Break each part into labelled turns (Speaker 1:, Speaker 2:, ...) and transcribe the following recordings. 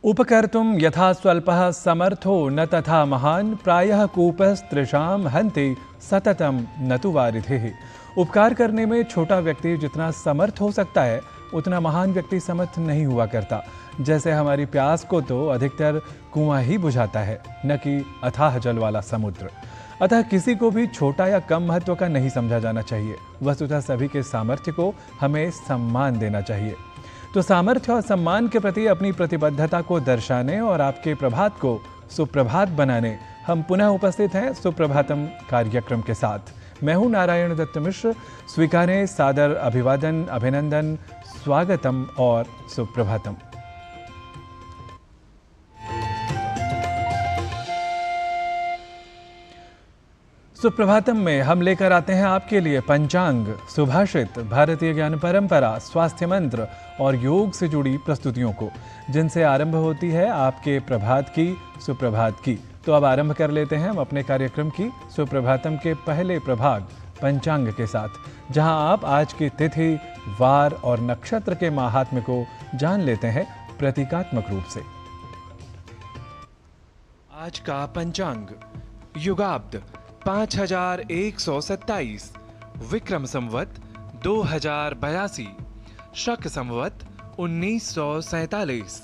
Speaker 1: उपकर्तुं यथा स्वल्पः समर्थो न तथा महान् प्रायः कूपस्त्रिषां हन्ति सततम न तु वारिधिः। उपकार करने में छोटा व्यक्ति जितना समर्थ हो सकता है उतना महान व्यक्ति समर्थ नहीं हुआ करता। जैसे हमारी प्यास को तो अधिकतर कुआं ही बुझाता है, न कि अथाह जल वाला समुद्र। अतः किसी को भी छोटा या कम महत्व का नहीं समझा जाना चाहिए। वस्तुतः सभी के सामर्थ्य को हमें सम्मान देना चाहिए। तो सामर्थ्य और सम्मान के प्रति अपनी प्रतिबद्धता को दर्शाने और आपके प्रभात को सुप्रभात बनाने हम पुनः उपस्थित हैं सुप्रभातम कार्यक्रम के साथ। मैं हूं नारायण दत्त मिश्र। स्वीकारें सादर अभिवादन, अभिनंदन, स्वागतम और सुप्रभातम। सुप्रभातम में हम लेकर आते हैं आपके लिए पंचांग, सुभाषित, भारतीय ज्ञान परंपरा, स्वास्थ्य मंत्र और योग से जुड़ी प्रस्तुतियों को, जिनसे आरंभ होती है आपके प्रभात की, सुप्रभात की। तो अब आरंभ कर लेते हैं हम अपने कार्यक्रम की सुप्रभातम के पहले प्रभाग पंचांग के साथ, जहां आप आज की तिथि, वार और नक्षत्र के माहात्म्य को जान लेते हैं प्रतीकात्मक रूप से। आज का पंचांग: युगाब्द 5127, विक्रम संवत 2082, शक संवत 1947,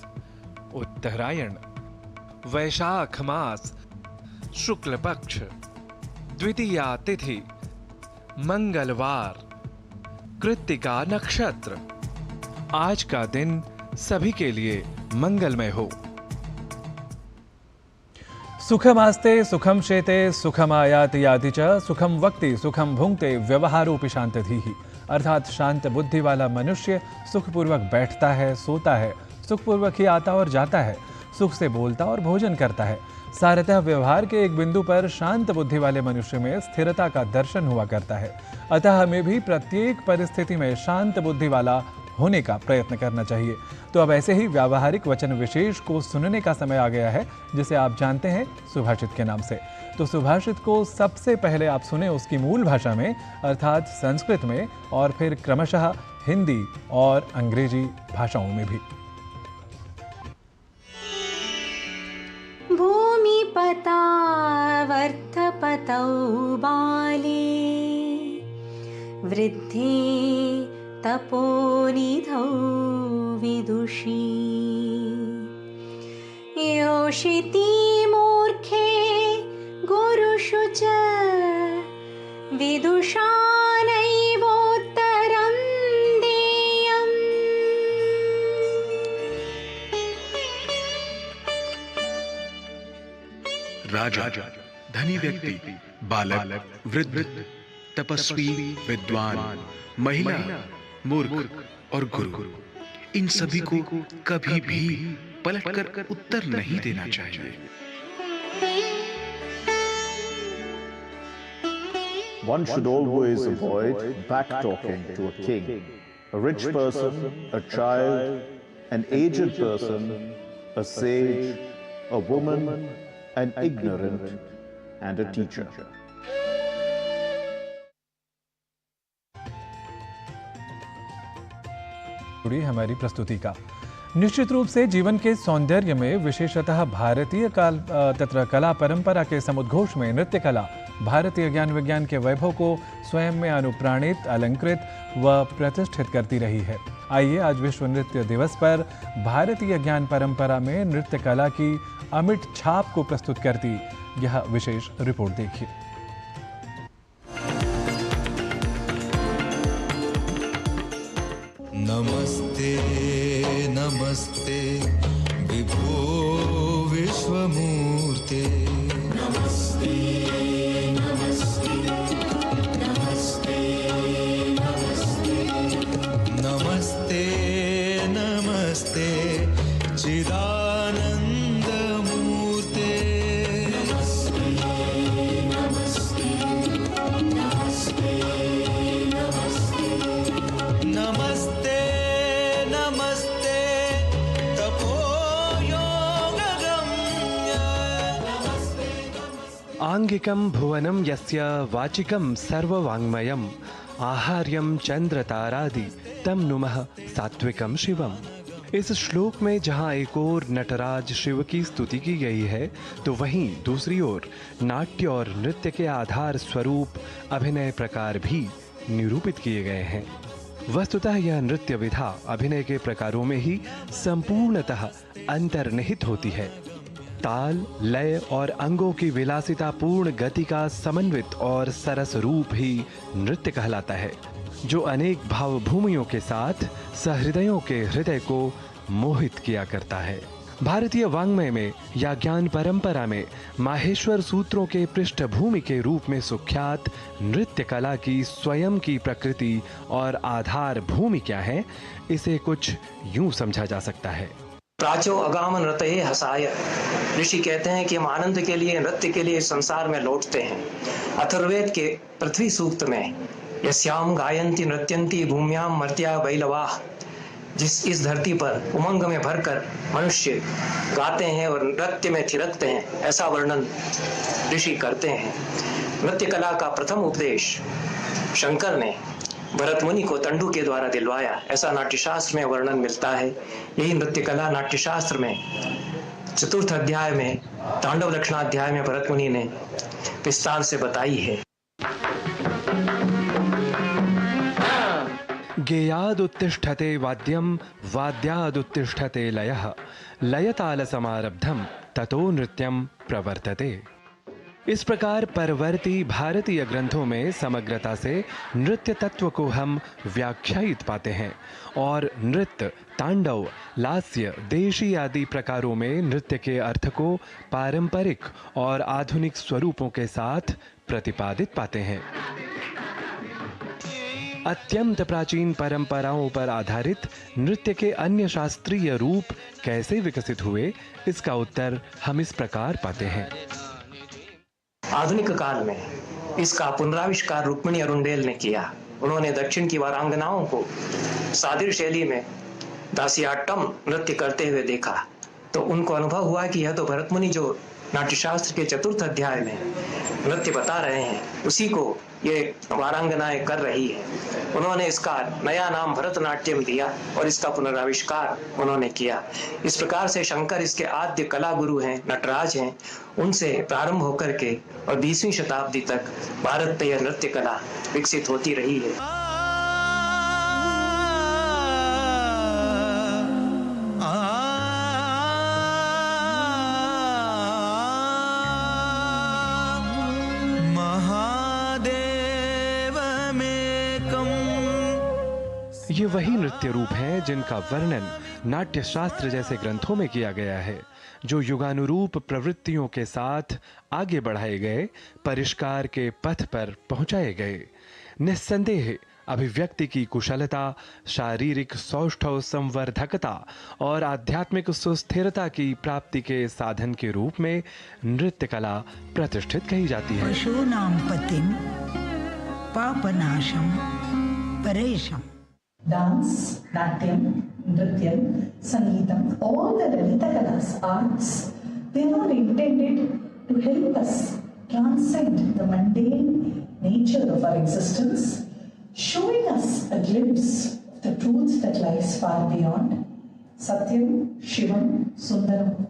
Speaker 1: उत्तरायण, वैशाख मास, शुक्ल पक्ष, द्वितीया तिथि, मंगलवार, कृत्तिका नक्षत्र। आज का दिन सभी के लिए मंगलमय हो। सुखमास्ते सुखम शेते सुखम आयाति याति च सुखम वक्ति सुखम भुंक्ते व्यवहारोपि शांतिधीः। अर्थात शांत बुद्धि वाला मनुष्य सुखपूर्वक बैठता है, सोता है, सुखपूर्वक ही आता और जाता है, सुख से बोलता और भोजन करता है। सारतः व्यवहार के एक बिंदु पर शांत बुद्धि वाले मनुष्य में स्थिरता का दर्शन हुआ करता है। अतः हमें भी प्रत्येक परिस्थिति में शांत बुद्धि वाला होने का प्रयत्न करना चाहिए। तो अब ऐसे ही व्यावहारिक वचन विशेष को सुनने का समय आ गया है, जिसे आप जानते हैं सुभाषित के नाम से। तो सुभाषित को सबसे पहले आप सुने उसकी मूल भाषा में, अर्थात संस्कृत में, और फिर क्रमशः हिंदी और अंग्रेजी भाषाओं में भी।
Speaker 2: भूमिपता वर्थपतौ बाले वृद्धे तपोनिधौ विदुषी योषिति मूर्खे गुरुषु च विदुषा नैवोत्तरं देयम्।
Speaker 3: राजा, धनी व्यक्ति, बालक, वृद्ध, तपस्वी, विद्वान, महिला, मूर्ख और गुरु, इन सभी को कभी भी पलटकर उत्तर नहीं देना चाहिए।
Speaker 4: One should always avoid back-talking to a king, a rich person, a child, an aged person, a sage, a woman, an ignorant, and a teacher.
Speaker 1: हमारी प्रस्तुति का निश्चित रूप से जीवन के सौंदर्य में, विशेषतः भारतीय तथा कला परंपरा के समुद्घोष में नृत्य कला भारतीय ज्ञान विज्ञान के वैभव को स्वयं में अनुप्राणित, अलंकृत व प्रतिष्ठित करती रही है। आइए आज विश्व नृत्य दिवस पर भारतीय ज्ञान परंपरा में नृत्य कला की अमिट छाप को प्रस्तुत करती यह विशेष रिपोर्ट देखिए।
Speaker 5: नमस्ते नमस्ते विभो विश्वमूर्ते। नमस्ते नमस्ते नमस्ते नमस्ते नमस्ते नमस्ते चिदानंद मूर्ते। नमस्ते नमस्ते नमस्ते नमस्ते नमस्ते नमस्ते तपो योगगम्य।
Speaker 6: आंगिकं भुवनं यस्य वाचिकं सर्ववाङ्मयम् आहार्यं चन्द्रतारादि तं नुमः सात्विकं शिवम्। इस श्लोक में जहां एक ओर नटराज शिव की स्तुति की गई है, तो वहीं दूसरी ओर नाट्य और नृत्य के आधार स्वरूप अभिनय प्रकार भी निरूपित किए गए हैं। वस्तुतः यह नृत्य विधा अभिनय के प्रकारों में ही संपूर्णतः अंतर्निहित होती है। ताल, लय और अंगों की विलासितापूर्ण गति का समन्वित और सरस रूप ही नृत्य कहलाता है, जो अनेक भावभूमियों के साथ सहृदयों के हृदय को मोहित किया करता है। भारतीय वाङ्मय में या ज्ञान परंपरा में माहेश्वर सूत्रों के पृष्ठभूमि के रूप में सुख्यात नृत्य कला की स्वयं की प्रकृति और आधार भूमि क्या है, इसे कुछ यूं समझा जा सकता है।
Speaker 7: प्राचो अगाम नृत्ये हसाय। ऋषि कहते हैं कि हम आनंद के लिए, नृत्य के लिए संसार में लौटते हैं। अथर्ववेद के पृथ्वी सूक्त में यस्याम गायन्ति नृत्यन्ति भूम्याम मर्त्या बैलवाः, जिस इस धरती पर उमंग में भरकर मनुष्य गाते हैं और नृत्य में थिरकते हैं, ऐसा वर्णन ऋषि करते हैं। नृत्य कला का प्रथम उपदेश शंकर ने भरत मुनि को तंडु के द्वारा दिलवाया, ऐसा नाट्यशास्त्र में वर्णन मिलता है। यही नृत्य कला नाट्यशास्त्र में चतुर्थ अध्याय में तांडव लक्षणाध्याय में भरत मुनि ने विस्तार से बताई है।
Speaker 6: गेयादुत्तिष्ठते वाद्यं वाद्यादुत्तिष्ठते लयः लयताल समारब्धम ततो नृत्यम प्रवर्तते। इस प्रकार परवर्ती भारतीय ग्रंथों में समग्रता से नृत्य तत्व को हम व्याख्यायित पाते हैं और नृत्य, तांडव, लास्य, देशी आदि प्रकारों में नृत्य के अर्थ को पारंपरिक और आधुनिक स्वरूपों के साथ प्रतिपादित पाते हैं। अत्यंत प्राचीन परंपराओं पर आधारित नृत्य के अन्य शास्त्रीय रूप कैसे विकसित हुए, इसका उत्तर हम इस प्रकार पाते हैं।
Speaker 7: आधुनिक काल में इसका पुनराविष्कार रुक्मिणी अरुंडेल ने किया। उन्होंने दक्षिण की वारांगनाओं को सादिर शैली में दासियाट्टम नृत्य करते हुए देखा, तो उनको अनुभव हुआ कि यह तो भरत मुनि जो नाट्यशास्त्र के चतुर्थ अध्याय में नृत्य बता रहे हैं, उसी को ये वारांगनाएं कर रही है। उन्होंने इसका नया नाम भरतनाट्यम दिया और इसका पुनराविष्कार उन्होंने किया। इस प्रकार से शंकर इसके आद्य कला गुरु हैं, नटराज हैं। उनसे प्रारंभ होकर के और 20वीं शताब्दी तक भारत में यह नृत्य कला विकसित होती रही है।
Speaker 6: ये वही नृत्य रूप हैं जिनका वर्णन नाट्य शास्त्र जैसे ग्रंथों में किया गया है, जो युगानुरूप प्रवृत्तियों के साथ आगे बढ़ाए गए, परिष्कार के पथ पर पहुंचाए गए। निस्संदेह अभिव्यक्ति की कुशलता, शारीरिक सौष्ठव संवर्धकता और आध्यात्मिक सुस्थिरता की प्राप्ति के साधन के रूप में नृत्य कला प्रतिष्ठित कही जाती है।
Speaker 8: पशूनां पतिं पापनाशं परेशम।
Speaker 9: Dance, Natyam, Nrityam, Sangeetam, all the Lalita Kalas, arts, they are intended to help us transcend the mundane nature of our existence, showing us a glimpse of the truth that lies far beyond. Satyam, Shivam, Sundaram.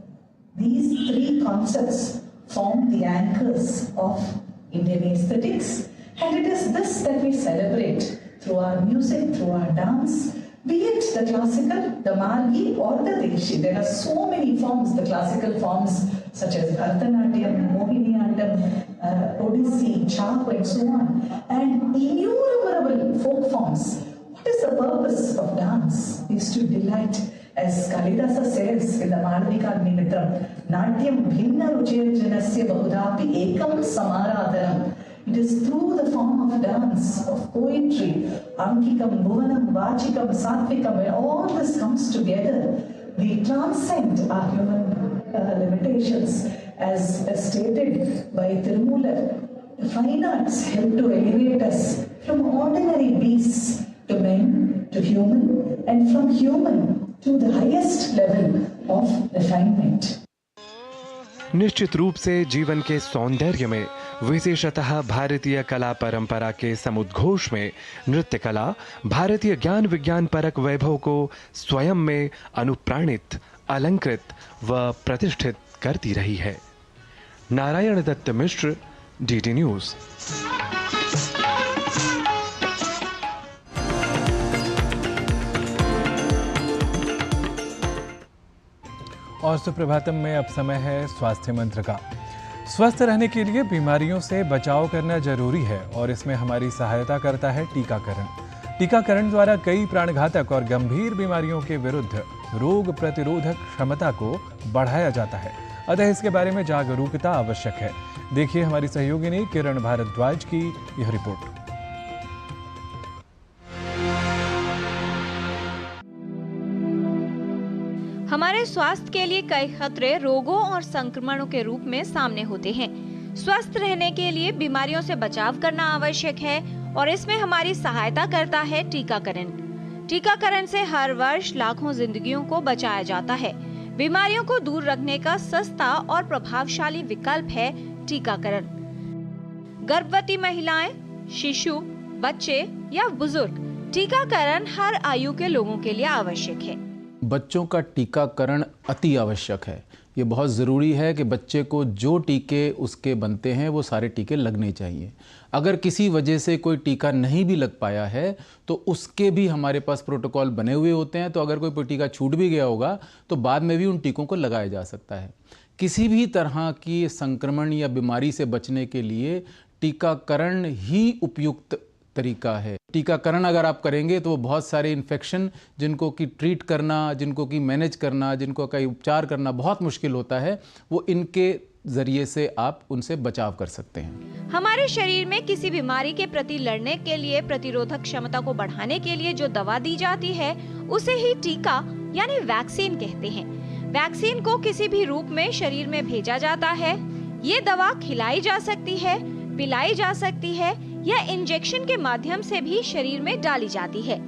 Speaker 9: These three concepts form the anchors of Indian aesthetics, and it is this that we celebrate through our music, through our dance, be it the classical, the Margi or the Deshi. There are so many forms, the classical forms such as Bharatanatyam, Mohiniyattam, Odissi, Chap and so on, and innumerable folk forms. What is the purpose of dance? Is to delight. As Kalidasa says in the Madhvikagnimitra, Natyam bhinna ruchirjanasya bahudapi ekam samaradhanam. It is through the form of dance, of poetry, Ankikam, Bhuvanam, Vachikam, Satvikam, when all this comes together, we transcend our human limitations. As stated by Tirumular, the fine arts help to elevate us from ordinary beasts to men, to human, and from human to the highest level of refinement.
Speaker 6: निश्चित रूप से जीवन के सौंदर्य में विशेषतः भारतीय कला परंपरा के समुद्घोष में नृत्य कला भारतीय ज्ञान विज्ञान परक वैभव को स्वयं में अनुप्राणित, अलंकृत व प्रतिष्ठित करती रही है। नारायण दत्त मिश्र, डीडी न्यूज।
Speaker 1: और सुप्रभातम में अब समय है स्वास्थ्य मंत्र का। स्वस्थ रहने के लिए बीमारियों से बचाव करना जरूरी है और इसमें हमारी सहायता करता है टीकाकरण। टीकाकरण द्वारा कई प्राणघातक और गंभीर बीमारियों के विरुद्ध रोग प्रतिरोधक क्षमता को बढ़ाया जाता है, अतः इसके बारे में जागरूकता आवश्यक है। देखिए हमारी सहयोगिनी किरण भारद्वाज की यह रिपोर्ट।
Speaker 10: हमारे स्वास्थ्य के लिए कई खतरे रोगों और संक्रमणों के रूप में सामने होते हैं। स्वस्थ रहने के लिए बीमारियों से बचाव करना आवश्यक है और इसमें हमारी सहायता करता है टीकाकरण। टीकाकरण से हर वर्ष लाखों जिंदगियों को बचाया जाता है। बीमारियों को दूर रखने का सस्ता और प्रभावशाली विकल्प है टीकाकरण। गर्भवती महिलाएं, शिशु, बच्चे या बुजुर्ग, टीकाकरण हर आयु के लोगों के लिए आवश्यक है।
Speaker 11: बच्चों का टीकाकरण अति आवश्यक है। ये बहुत ज़रूरी है कि बच्चे को जो टीके उसके बनते हैं वो सारे टीके लगने चाहिए। अगर किसी वजह से कोई टीका नहीं भी लग पाया है तो उसके भी हमारे पास प्रोटोकॉल बने हुए होते हैं, तो अगर कोई टीका छूट भी गया होगा तो बाद में भी उन टीकों को लगाया जा सकता है। किसी भी तरह की संक्रमण या बीमारी से बचने के लिए टीकाकरण ही उपयुक्त तरीका है। टीकाकरण अगर आप करेंगे तो वो बहुत सारे इन्फेक्शन जिनको कि ट्रीट करना, जिनको कि मैनेज करना, जिनको का उपचार करना बहुत मुश्किल होता है, वो इनके जरिए से आप उनसे बचाव कर सकते हैं।
Speaker 10: हमारे शरीर में किसी बीमारी के प्रति लड़ने के लिए प्रतिरोधक क्षमता को बढ़ाने के लिए जो दवा दी जाती है उसे ही टीका यानी वैक्सीन कहते हैं। वैक्सीन को किसी भी रूप में शरीर में भेजा जाता है। ये दवा खिलाई जा सकती है, पिलाई जा सकती है या इंजेक्शन के माध्यम से भी शरीर में डाली जाती है।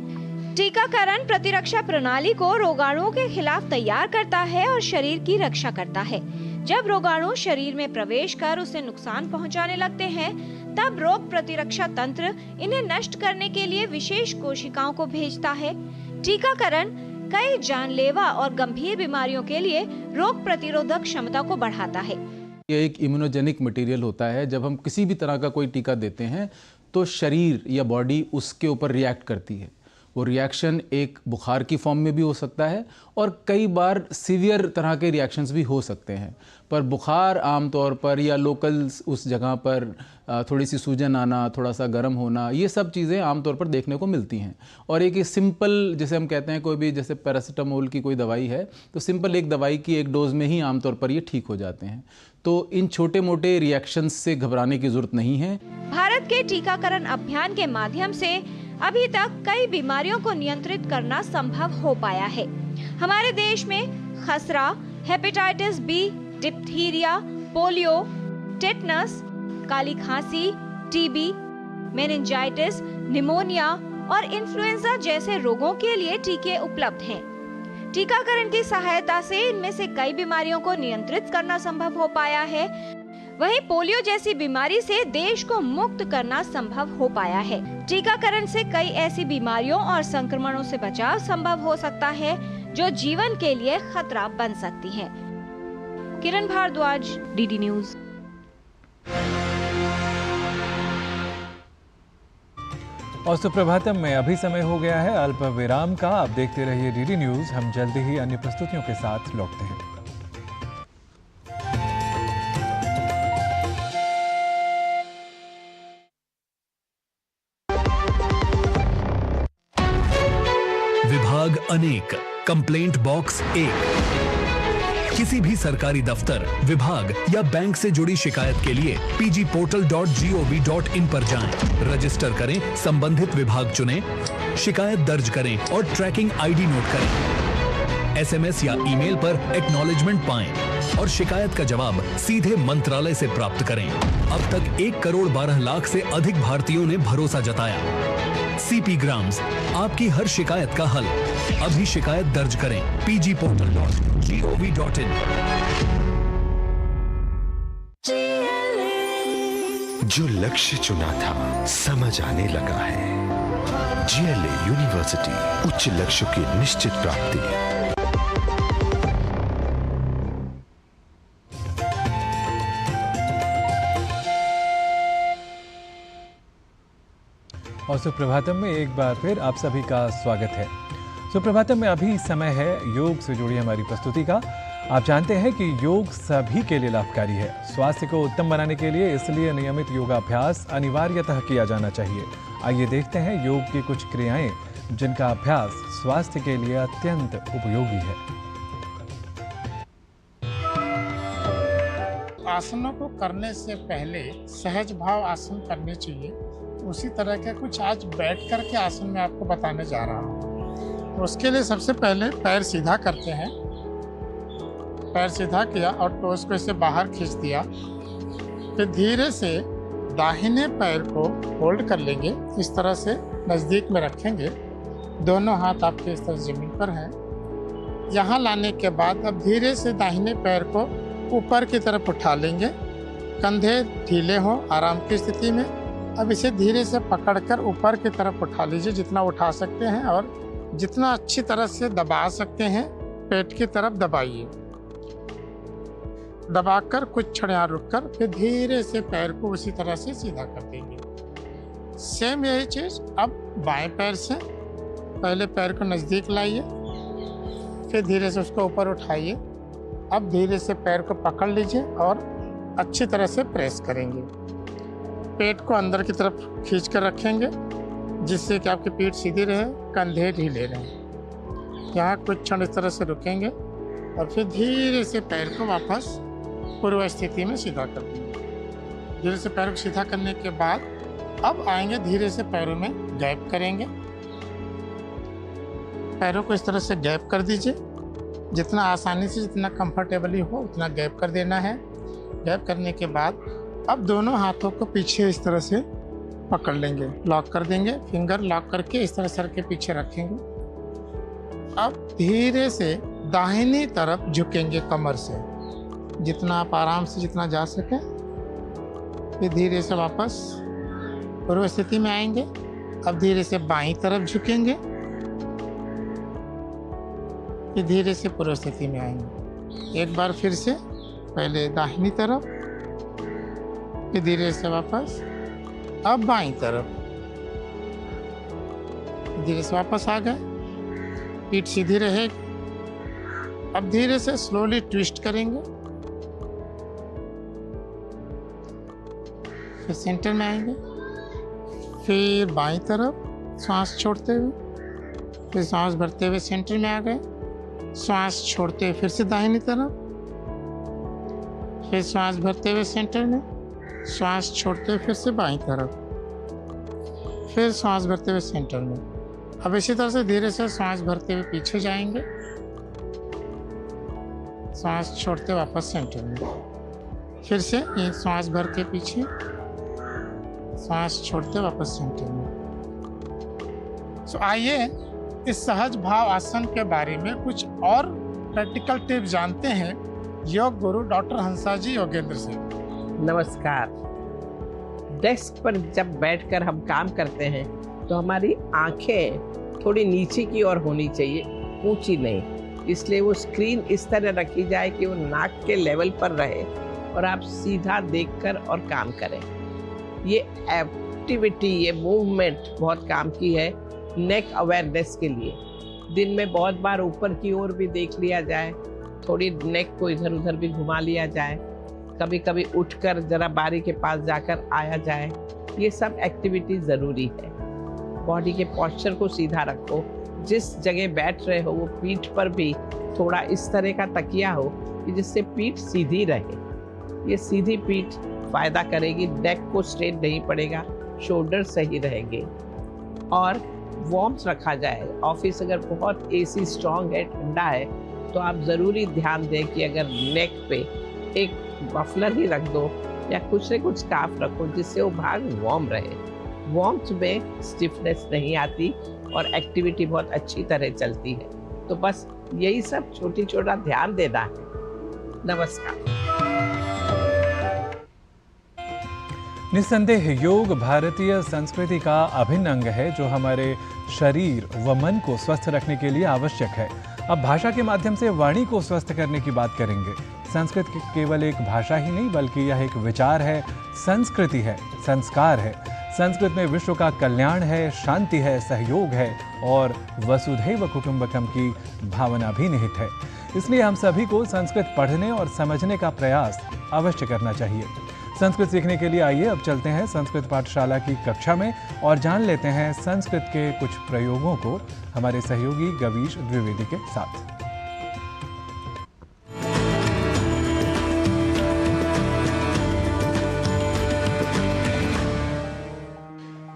Speaker 10: टीकाकरण प्रतिरक्षा प्रणाली को रोगाणुओं के खिलाफ तैयार करता है और शरीर की रक्षा करता है। जब रोगाणु शरीर में प्रवेश कर उसे नुकसान पहुंचाने लगते हैं, तब रोग प्रतिरक्षा तंत्र इन्हें नष्ट करने के लिए विशेष कोशिकाओं को भेजता है। टीकाकरण कई जानलेवा और गंभीर बीमारियों के लिए रोग प्रतिरोधक क्षमता को बढ़ाता है।
Speaker 11: ये एक इम्यूनोजेनिक मटेरियल होता है। जब हम किसी भी तरह का कोई टीका देते हैं तो शरीर या बॉडी उसके ऊपर रिएक्ट करती है। वो रिएक्शन एक बुखार की फॉर्म में भी हो सकता है और कई बार सीवियर तरह के रिएक्शंस भी हो सकते हैं। पर बुखार आमतौर पर या लोकल उस जगह पर थोड़ी सी सूजन आना, थोड़ा सा गर्म होना, ये सब चीज़ें आमतौर पर देखने को मिलती हैं। और एक सिंपल, जैसे हम कहते हैं कोई भी जैसे पैरासीटामोल की कोई दवाई है तो सिंपल एक दवाई की एक डोज में ही आमतौर पर ये ठीक हो जाते हैं। तो इन छोटे मोटे रिएक्शंस से घबराने की जरूरत नहीं है।
Speaker 10: भारत के टीकाकरण अभियान के माध्यम से अभी तक कई बीमारियों को नियंत्रित करना संभव हो पाया है। हमारे देश में खसरा, hepatitis B, diphtheria, polio, tetanus, काली खांसी, टीबी, मेनिंजाइटिस, निमोनिया और इन्फ्लुएंजा जैसे रोगों के लिए टीके उपलब्ध हैं। टीकाकरण की सहायता से इनमें से कई बीमारियों को नियंत्रित करना संभव हो पाया है। वहीं पोलियो जैसी बीमारी से देश को मुक्त करना संभव हो पाया है। टीकाकरण से कई ऐसी बीमारियों और संक्रमणों से बचाव संभव हो सकता है जो जीवन के लिए खतरा बन सकती हैं। किरण भारद्वाज, डीडी न्यूज।
Speaker 1: और सुप्रभातम में अभी समय हो गया है अल्प विराम का। आप देखते रहिए डीडी न्यूज। हम जल्दी ही अन्य प्रस्तुतियों के साथ लौटते हैं।
Speaker 12: विभाग अनेक, कंप्लेंट बॉक्स 1। किसी भी सरकारी दफ्तर, विभाग या बैंक से जुड़ी शिकायत के लिए pgportal.gov.in पर जाएं, रजिस्टर करें, संबंधित विभाग चुनें, शिकायत दर्ज करें और ट्रैकिंग आईडी नोट करें। एसएमएस या ईमेल पर एक्नॉलेजमेंट पाएं और शिकायत का जवाब सीधे मंत्रालय से प्राप्त करें। अब तक 1 करोड़ 12 लाख से अधिक भारतीयों ने भरोसा जताया। सीपी ग्राम्स, आपकी हर शिकायत का हल। अभी शिकायत दर्ज करें pgportal.gov.in।
Speaker 13: जो लक्ष्य चुना था समझ आने लगा है। GLA यूनिवर्सिटी, उच्च लक्ष्य की निश्चित प्राप्ति।
Speaker 1: और सुप्रभातम में एक बार फिर आप सभी का स्वागत है। सुप्रभातम में अभी समय है योग से जुड़ी हमारी प्रस्तुति का। आप जानते हैं कि योग सभी के लिए लाभकारी है। स्वास्थ्य को उत्तम बनाने के लिए इसलिए नियमित योगाभ्यास अनिवार्यतः किया जाना चाहिए। आइए देखते हैं योग की कुछ क्रियाएं जिनका अभ्यास स्वास्थ्य के लिए अत्यंत उपयोगी है।
Speaker 14: आसनों को करने से पहले सहज भाव आसन करने चाहिए। उसी तरह के कुछ आज बैठ कर के आसन में आपको बताने जा रहा हूँ। तो उसके लिए सबसे पहले पैर सीधा करते हैं। पैर सीधा किया और टोस को इसे बाहर खींच दिया। फिर धीरे से दाहिने पैर को होल्ड कर लेंगे, इस तरह से नज़दीक में रखेंगे। दोनों हाथ आपके इस तरह ज़मीन पर हैं। यहाँ लाने के बाद अब धीरे से दाहिने पैर को ऊपर की तरफ उठा लेंगे। कंधे ढीले हों आराम की स्थिति में। अब इसे धीरे से पकड़कर ऊपर की तरफ उठा लीजिए, जितना उठा सकते हैं और जितना अच्छी तरह से दबा सकते हैं पेट की तरफ दबाइए। दबाकर कुछ क्षण यहाँ रुककर फिर धीरे से पैर को उसी तरह से सीधा कर देंगे। सेम यही चीज़ अब बाएं पैर से पहले पैर को नज़दीक लाइए, फिर धीरे से उसको ऊपर उठाइए। अब धीरे से पैर को पकड़ लीजिए और अच्छी तरह से प्रेस करेंगे। पेट को अंदर की तरफ खींच कर रखेंगे, जिससे कि आपकी पीठ सीधी रहे, कंधे ढीले रहें। यहाँ कुछ क्षण इस तरह से रुकेंगे और फिर धीरे से पैर को वापस पूर्व स्थिति में सीधा कर देंगे। धीरे से पैर को सीधा करने के बाद अब आएंगे, धीरे से पैरों में गैप करेंगे। पैरों को इस तरह से गैप कर दीजिए, जितना आसानी से, जितना कंफर्टेबली हो उतना गैप कर देना है। गैप करने के बाद अब दोनों हाथों को पीछे इस तरह से पकड़ लेंगे, लॉक कर देंगे। फिंगर लॉक करके इस तरह सर के पीछे रखेंगे। अब धीरे से दाहिनी तरफ झुकेंगे कमर से, जितना आप आराम से जितना जा सके। फिर धीरे से वापस पूर्व स्थिति में आएंगे। अब धीरे से बाईं तरफ झुकेंगे, फिर धीरे से पूर्व स्थिति में आएंगे। एक बार फिर से पहले दाहिनी तरफ, फिर धीरे से वापस, अब बाईं तरफ, धीरे से वापस आ गए। पीठ सीधी रहेगी। अब धीरे से स्लोली ट्विस्ट करेंगे, फिर सेंटर में आएंगे, फिर बाईं तरफ सांस छोड़ते हुए, फिर सांस भरते हुए सेंटर में आ गए। सांस छोड़ते हुए फिर से दाहिनी तरफ, फिर सांस भरते हुए सेंटर में, सांस छोड़ते हुए फिर से बाईं तरफ, फिर सांस भरते हुए सेंटर में। अब इसी तरह से धीरे से सांस भरते हुए पीछे जाएंगे, सांस छोड़ते वापस सेंटर में, फिर से एक सांस भर के पीछे, सांस छोड़ते वापस सेंटर में। तो आइए इस सहज भाव आसन के बारे में कुछ और प्रैक्टिकल टिप्स जानते हैं योग गुरु डॉक्टर हंसाजी योगेंद्र से।
Speaker 15: नमस्कार। डेस्क पर जब बैठकर हम काम करते हैं तो हमारी आंखें थोड़ी नीचे की ओर होनी चाहिए, ऊंची नहीं। इसलिए वो स्क्रीन इस तरह रखी जाए कि वो नाक के लेवल पर रहे और आप सीधा देखकर और काम करें। ये एक्टिविटी, ये मूवमेंट बहुत काम की है नेक अवेयरनेस के लिए। दिन में बहुत बार ऊपर की ओर भी देख लिया जाए, थोड़ी नेक को इधर उधर भी घुमा लिया जाए, कभी कभी उठकर जरा बारी के पास जाकर आया जाए। ये सब एक्टिविटी ज़रूरी है। बॉडी के पोस्चर को सीधा रखो। जिस जगह बैठ रहे हो वो पीठ पर भी थोड़ा इस तरह का तकिया हो कि जिससे पीठ सीधी रहे। ये सीधी पीठ फ़ायदा करेगी, नेक को स्ट्रेट नहीं पड़ेगा, शोल्डर सही रहेंगे। और वार्म्स रखा जाए। ऑफिस अगर बहुत एसी स्ट्रॉन्ग है, ठंडा है, तो आप ज़रूरी ध्यान दें कि अगर नेक पे एक मफलर ही रख दो या कुछ से कुछ स्कार्फ रखो जिससे वो भाग वार्म रहे। वार्म्थ में स्टिफनेस नहीं आती और एक्टिविटी बहुत अच्छी तरह चलती है। तो बस यही सब छोटी छोटा ध्यान देना है। नमस्कार।
Speaker 1: निस्संदेह योग भारतीय संस्कृति का अभिन्न अंग है जो हमारे शरीर व मन को स्वस्थ रखने के लिए आवश्यक है। अब भाषा के माध्यम से वाणी को स्वस्थ करने की बात करेंगे। संस्कृत केवल एक भाषा ही नहीं बल्कि यह एक विचार है, संस्कृति है, संस्कार है। संस्कृत में विश्व का कल्याण है, शांति है, सहयोग है और वसुधैव कुटुंबकम की भावना भी निहित है। इसलिए हम सभी को संस्कृत पढ़ने और समझने का प्रयास अवश्य करना चाहिए। संस्कृत सीखने के लिए आइए अब चलते हैं संस्कृत पाठशाला की कक्षा में और जान लेते हैं संस्कृत के कुछ प्रयोगों को हमारे सहयोगी गवीश द्विवेदी के साथ।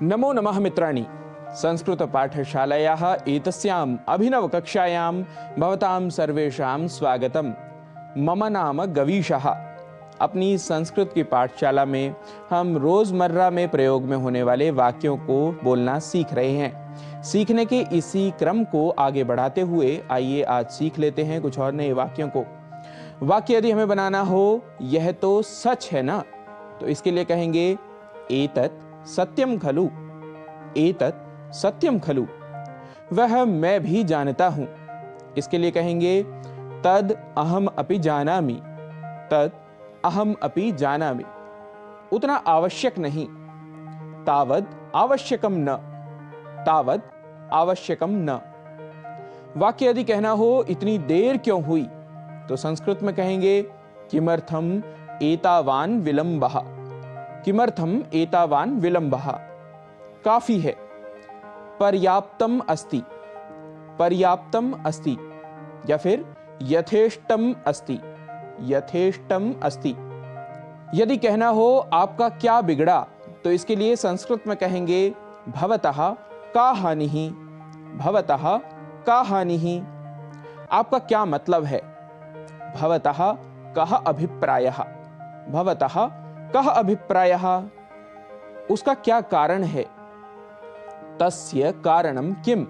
Speaker 16: नमो नमः मित्राणि। संस्कृत पाठशालायाः एतस्याम् अभिनवकक्षायां भवतां सर्वेषां स्वागतम्। मम नाम गवीशः। अपनी संस्कृत की पाठशाला में हम रोज़मर्रा में प्रयोग में होने वाले वाक्यों को बोलना सीख रहे हैं। सीखने के इसी क्रम को आगे बढ़ाते हुए आइए आज सीख लेते हैं कुछ और नए वाक्यों को। वाक्य यदि हमें बनाना हो, यह तो सच है ना, तो इसके लिए कहेंगे एतत् सत्यम खलु। एतत् सत्यम खलु। वह मैं भी जानता हूं। इसके लिए कहेंगे तद अहम अपि जानामि। तद अहम अपि जानामि। उतना आवश्यक नहीं। तावद आवश्यकम न। तावद आवश्यकम न। वाक्य यदि कहना हो इतनी देर क्यों हुई, तो संस्कृत में कहेंगे किमर्थम एतावान विलंबः। किमर्थम एतावान विलंबः। काफी है। पर्याप्तम अस्ति। पर्याप्तम अस्ति। या फिर यथेष्टम अस्ति। यथेष्टम अस्ति। यदि कहना हो आपका क्या बिगड़ा, तो इसके लिए संस्कृत में कहेंगे भवतः का हानिः। भवतः का हानिः। आपका क्या मतलब है। भवतः कः अभिप्रायः। भवतः कः अभिप्रायः। उसका क्या कारण है। तस्य कारणम किम।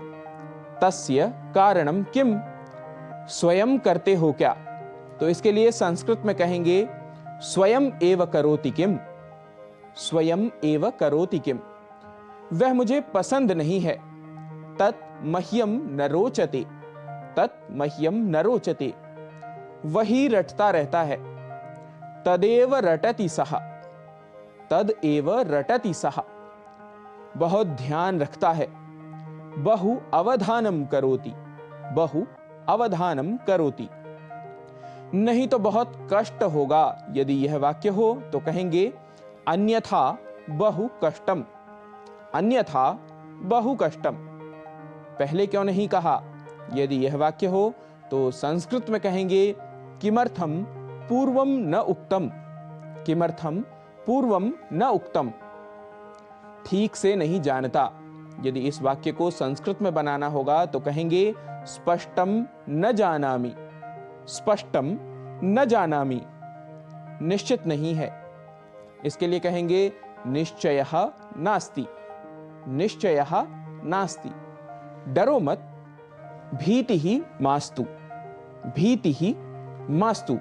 Speaker 16: तस्य कारणम किम। स्वयं करते हो क्या, तो इसके लिए संस्कृत में कहेंगे स्वयं एव करोति किम। स्वयं एव करोति किम। वह मुझे पसंद नहीं है। तत् मह्यम न रोचते। तत् मह्यम न रोचते। वही रटता रहता है। तदेव रटति सः। तद एव रटति सः। बहुत ध्यान रखता है। बहु अवधानम करोति। बहु अवधानम करोति। नहीं तो बहुत कष्ट होगा। यदि यह वाक्य हो तो कहेंगे अन्यथा बहु कष्टम। अन्यथा बहु कष्टम। पहले क्यों नहीं कहा। यदि यह वाक्य हो तो संस्कृत में कहेंगे किमर्थम पूर्वम न उक्तम। किमर्थम पूर्वम न उक्तम। ठीक से नहीं जानता। यदि इस वाक्य को संस्कृत में बनाना होगा तो कहेंगे स्पष्टम न जानामि। स्पष्टम न जानामि। निश्चित नहीं है। इसके लिए कहेंगे निश्चयः नास्ति। निश्चयः नास्ति। डरो मत। भीतिः मास्तु। भीतिः मास्तु।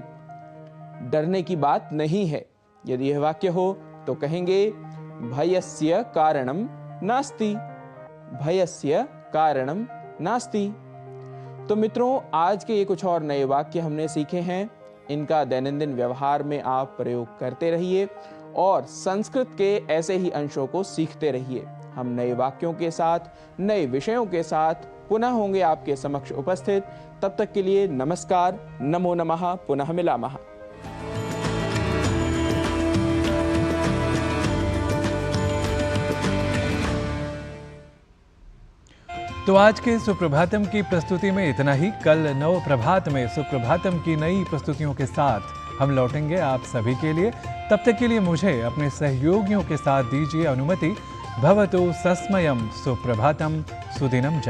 Speaker 16: डरने की बात नहीं है। यदि यह वाक्य हो तो कहेंगे भयस्य कारणम नास्ति। भयस्य कारणम नास्ति। तो मित्रों, आज के ये कुछ और नए वाक्य हमने सीखे हैं। इनका दैनंदिन व्यवहार में आप प्रयोग करते रहिए और संस्कृत के ऐसे ही अंशों को सीखते रहिए। हम नए वाक्यों के साथ, नए विषयों के साथ पुनः होंगे आपके समक्ष उपस्थित। तब तक के लिए नमस्कार। नमो नमः। पुनः मिलामः।
Speaker 1: तो आज के सुप्रभातम की प्रस्तुति में इतना ही। कल नव प्रभात में सुप्रभातम की नई प्रस्तुतियों के साथ हम लौटेंगे आप सभी के लिए। तब तक के लिए मुझे अपने सहयोगियों के साथ दीजिए अनुमति। भवतु सस्मयम सुप्रभातम। सुदिनम च।